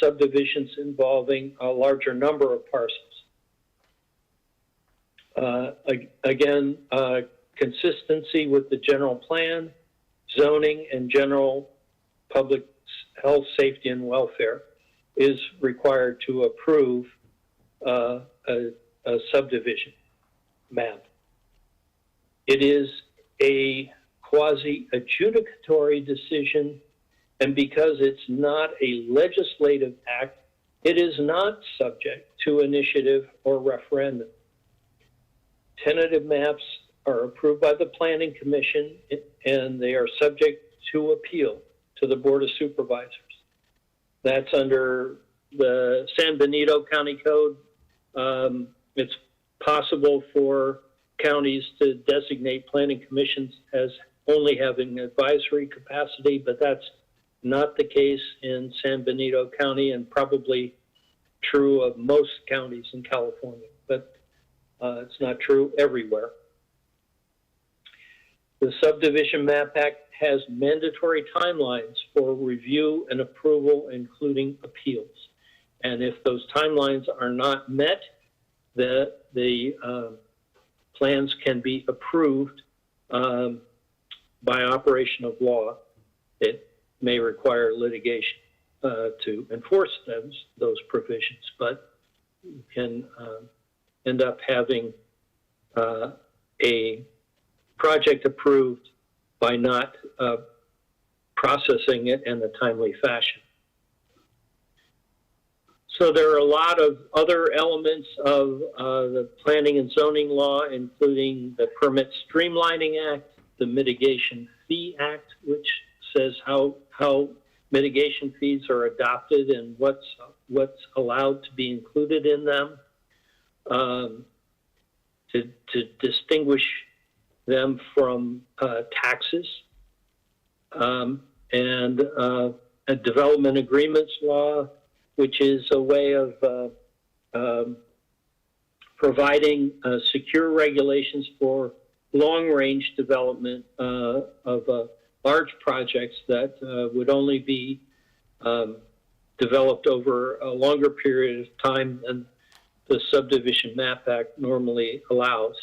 subdivisions involving a larger number of parcels. Again, consistency with the general plan, zoning, and general public health, safety, and welfare is required to approve a subdivision map. It is a quasi-adjudicatory decision, and because it's not a legislative act, it is not subject to initiative or referendum. Tentative maps are approved by the Planning Commission, and they are subject to appeal to the Board of Supervisors. That's under the San Benito County Code. It's possible for counties to designate planning commissions as only having advisory capacity, but that's not the case in San Benito County, and probably true of most counties in California, but it's not true everywhere. The Subdivision Map Act has mandatory timelines for review and approval, including appeals. And if those timelines are not met, the plans can be approved by operation of law. It may require litigation to enforce those provisions, but you can end up having a project approved by not processing it in a timely fashion. So there are a lot of other elements of the Planning and Zoning Law, including the Permit Streamlining Act, the Mitigation Fee Act, which says how mitigation fees are adopted and what's allowed to be included in them, to distinguish them from taxes, and a development agreements law, which is a way of providing secure regulations for long-range development of large projects that would only be developed over a longer period of time than the Subdivision Map Act normally allows.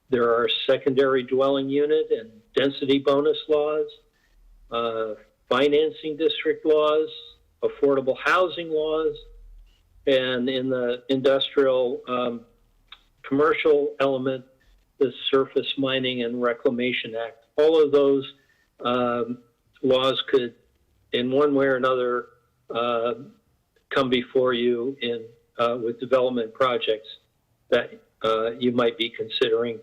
There are secondary dwelling unit and density bonus laws, financing district laws, affordable housing laws, and in the industrial commercial element, the Surface Mining and Reclamation Act. All of those laws could, in one way or another, come before you with development projects that you might be considering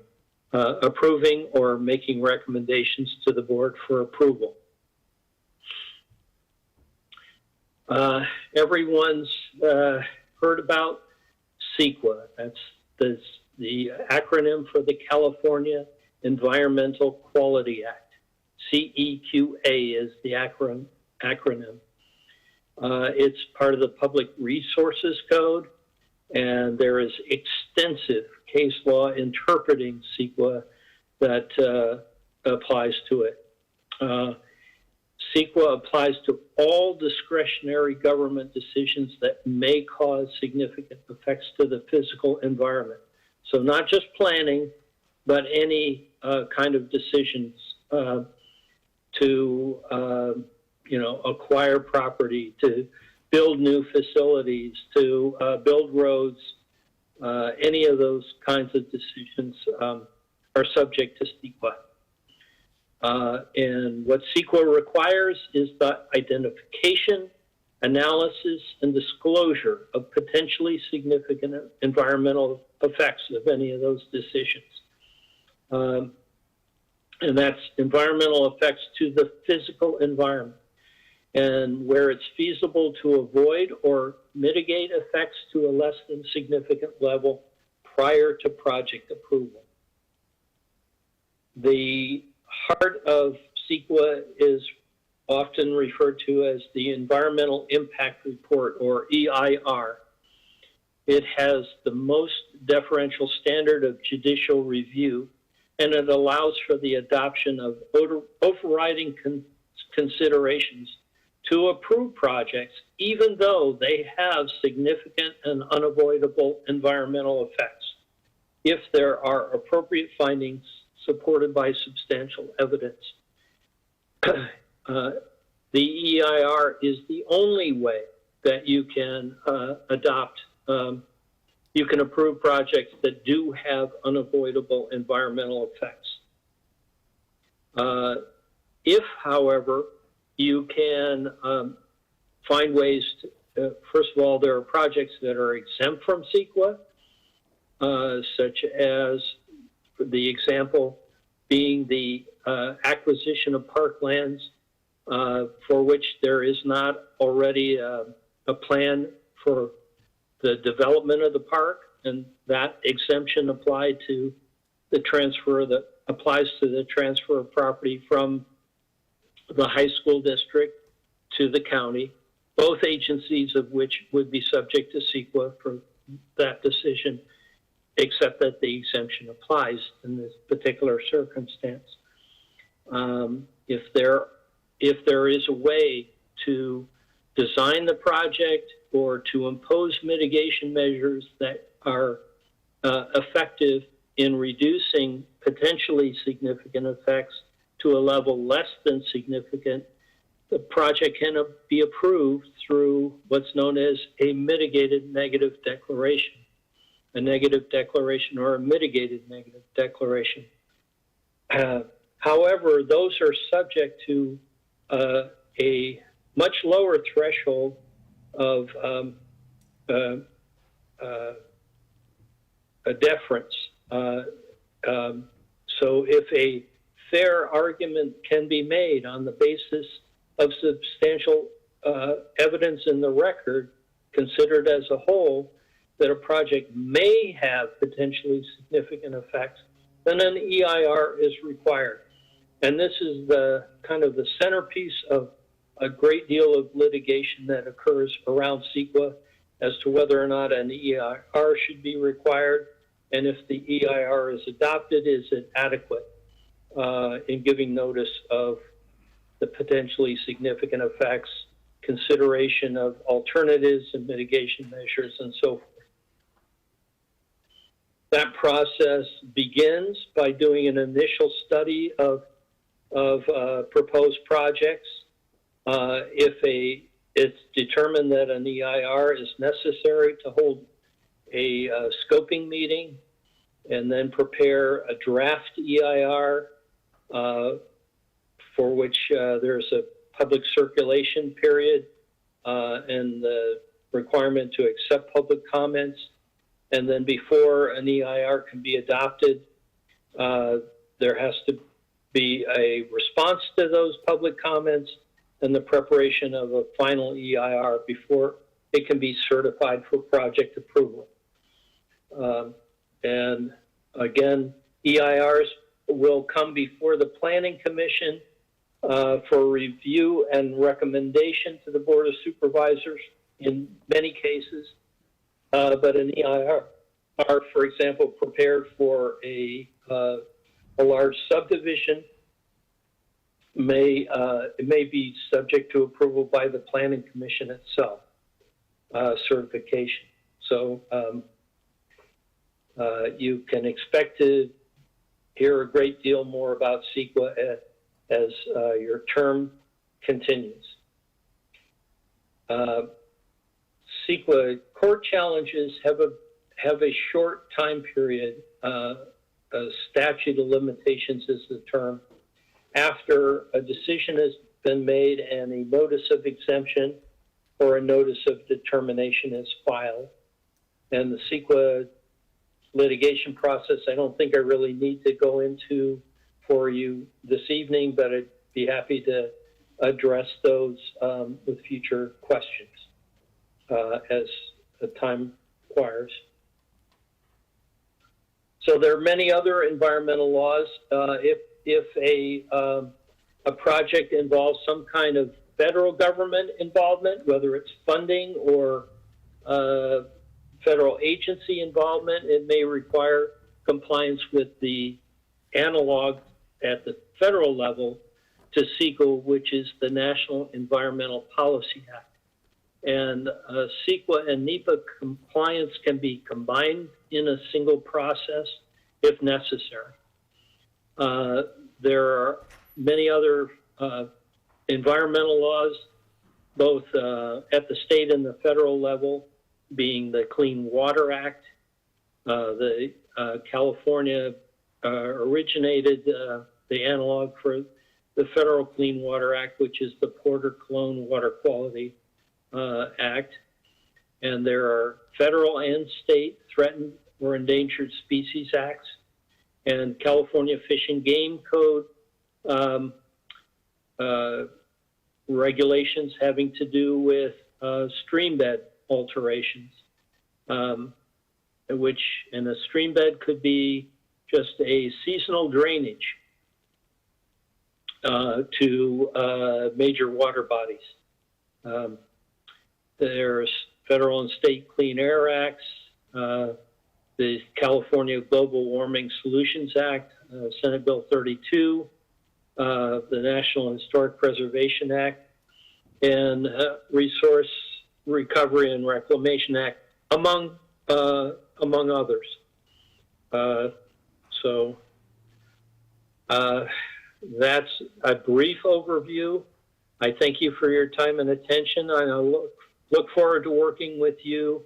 approving or making recommendations to the board for approval. Everyone's heard about CEQA. That's the acronym for the California Environmental Quality Act. CEQA is the acronym. It's part of the Public Resources Code, and there is extensive case law interpreting CEQA that applies to it. CEQA applies to all discretionary government decisions that may cause significant effects to the physical environment. So not just planning, but any kind of decisions to acquire property, to build new facilities, to build roads. Any of those kinds of decisions are subject to CEQA. And what CEQA requires is the identification, analysis, and disclosure of potentially significant environmental effects of any of those decisions. And that's environmental effects to the physical environment, and where it's feasible to avoid or mitigate effects to a less than significant level prior to project approval. The heart of CEQA is often referred to as the Environmental Impact Report, or EIR. It has the most deferential standard of judicial review, and it allows for the adoption of overriding considerations to approve projects, even though they have significant and unavoidable environmental effects, if there are appropriate findings supported by substantial evidence. The EIR is the only way that you can you can approve projects that do have unavoidable environmental effects. If, however, you can find ways to, first of all, there are projects that are exempt from CEQA, such as the example being the acquisition of parklands for which there is not already a plan for the development of the park, and that exemption applies to the transfer of property from the high school district to the county, both agencies of which would be subject to CEQA for that decision, except that the exemption applies in this particular circumstance. If there is a way to design the project or to impose mitigation measures that are effective in reducing potentially significant effects to a level less than significant, the project can be approved through what's known as a mitigated negative declaration, a negative declaration or a mitigated negative declaration. However, those are subject to a much lower threshold of a deference. So if a fair argument can be made on the basis of substantial evidence in the record, considered as a whole, that a project may have potentially significant effects, then an EIR is required. And this is the kind of the centerpiece of a great deal of litigation that occurs around CEQA as to whether or not an EIR should be required, and if the EIR is adopted, is it adequate in giving notice of the potentially significant effects, consideration of alternatives and mitigation measures, and so forth. That process begins by doing an initial study of proposed projects. If it's determined that an EIR is necessary, to hold a scoping meeting and then prepare a draft EIR for which there's a public circulation period and the requirement to accept public comments. And then before an EIR can be adopted, there has to be a response to those public comments and the preparation of a final EIR before it can be certified for project approval. And again, EIRs will come before the Planning Commission for review and recommendation to the Board of Supervisors in many cases. But an EIR, for example, prepared for a large subdivision may be subject to approval by the Planning Commission itself, certification. So you can expect to hear a great deal more about CEQA as your term continues. CEQA court challenges have a short time period. A statute of limitations is the term. After a decision has been made and a notice of exemption or a notice of determination is filed. And the CEQA litigation process, I don't think I really need to go into for you this evening, but I'd be happy to address those with future questions as the time requires. So there are many other environmental laws. If a project involves some kind of federal government involvement, whether it's funding or federal agency involvement, it may require compliance with the analog at the federal level to CEQA, which is the National Environmental Policy Act. And CEQA and NEPA compliance can be combined in a single process if necessary. There are many other environmental laws, both at the state and the federal level, being the Clean Water Act. The California originated the analog for the Federal Clean Water Act, which is the Porter-Cologne Water Quality Act. And there are federal and state threatened or endangered species acts, and California Fish and Game Code regulations having to do with stream bed alterations, which in a stream bed could be just a seasonal drainage to major water bodies. There's federal and state Clean Air Acts, the California Global Warming Solutions Act, Senate Bill 32, the National Historic Preservation Act, and Resource Recovery and Reclamation Act, among others. So that's a brief overview. I thank you for your time and attention. I look forward to working with you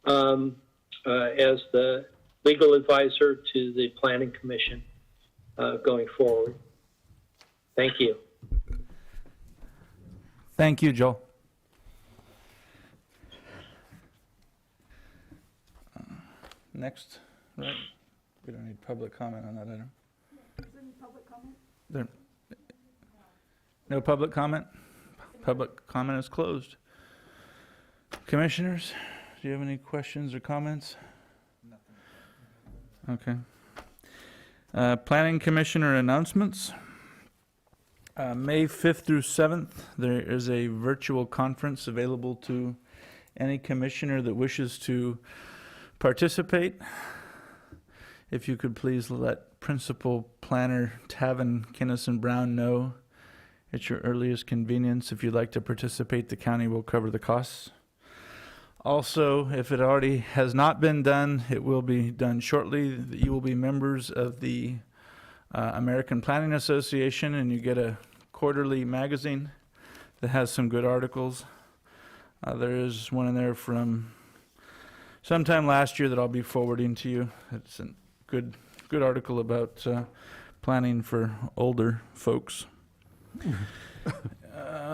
as the legal advisor to the Planning Commission going forward. Thank you. Thank you, Joel. Next, right? We don't need public comment on that item. Is there any public comment? There, no public comment? Public comment is closed. Commissioners, do you have any questions or comments? Nothing. Okay. Planning Commissioner announcements. May 5th through 7th, there is a virtual conference available to any commissioner that wishes to participate. If you could please let Principal Planner Tavin Kinnison Brown know at your earliest convenience. If you'd like to participate, the county will cover the costs. Also, if it already has not been done, it will be done shortly. You will be members of the American Planning Association, and you get a quarterly magazine that has some good articles. There is one in there from sometime last year that I'll be forwarding to you. It's a good article about planning for older folks.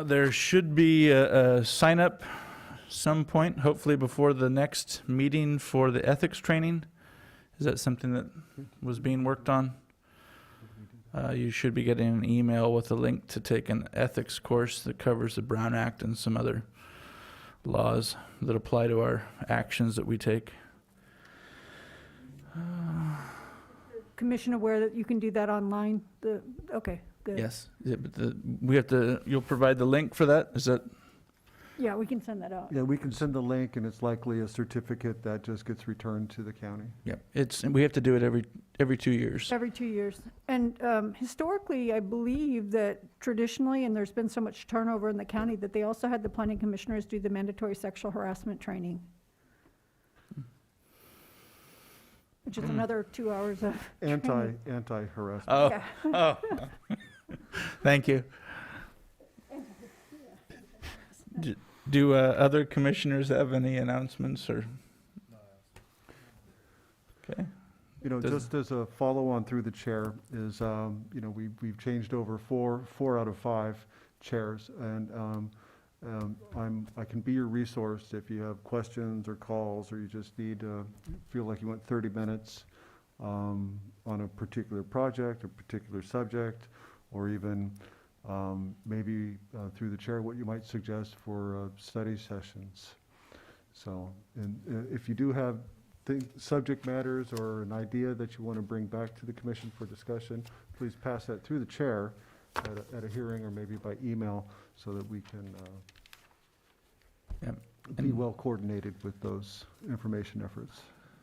There should be a sign up some point, hopefully before the next meeting for the ethics training. Is that something that was being worked on? You should be getting an email with a link to take an ethics course that covers the Brown Act and some other laws that apply to our actions that we take. Commission aware that you can do that online? Okay, good. Yes, yeah, but we have to. You'll provide the link for that. Is that? Yeah, we can send that out. Yeah, we can send the link, and it's likely a certificate that just gets returned to the county. Yeah, we have to do it every 2 years. Every 2 years. And historically, I believe that traditionally, and there's been so much turnover in the county, that they also had the planning commissioners do the mandatory sexual harassment training, which is another 2 hours of training. Anti-harassment. Oh, Yeah. oh. Thank you. Do other commissioners have any announcements or? Okay. You know, just as a follow-on through the chair is, you know, we've changed over four out of 5 chairs, and I can be your resource if you have questions or calls, or you just need feel like you want 30 minutes on a particular project, a particular subject, or even maybe through the chair what you might suggest for study sessions. So, and if you do have subject matters or an idea that you want to bring back to the commission for discussion, please pass that through the chair at a hearing or maybe by email so that we can be well coordinated with those information efforts.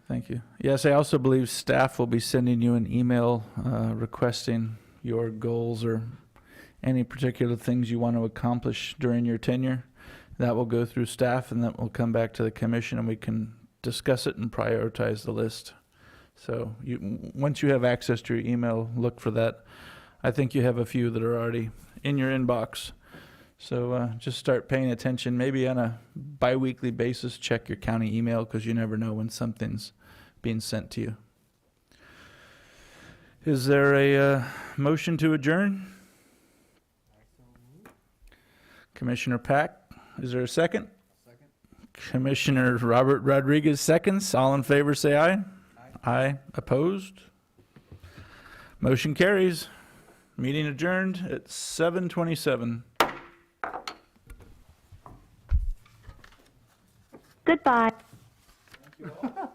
Thank you. Yes, I also believe staff will be sending you an email requesting your goals or any particular things you want to accomplish during your tenure. That will go through staff, and that will come back to the commission, and we can discuss it and prioritize the list. So once you have access to your email, look for that. I think you have a few that are already in your inbox. So just start paying attention. Maybe on a bi-weekly basis, check your county email, because you never know when something's being sent to you. Is there a motion to adjourn? Commissioner Pack, is there a second? Second. Commissioner Robert Rodriguez seconds. All in favor, say aye. Aye. Opposed? Motion carries. Meeting adjourned at 7:27. Goodbye. Thank you all.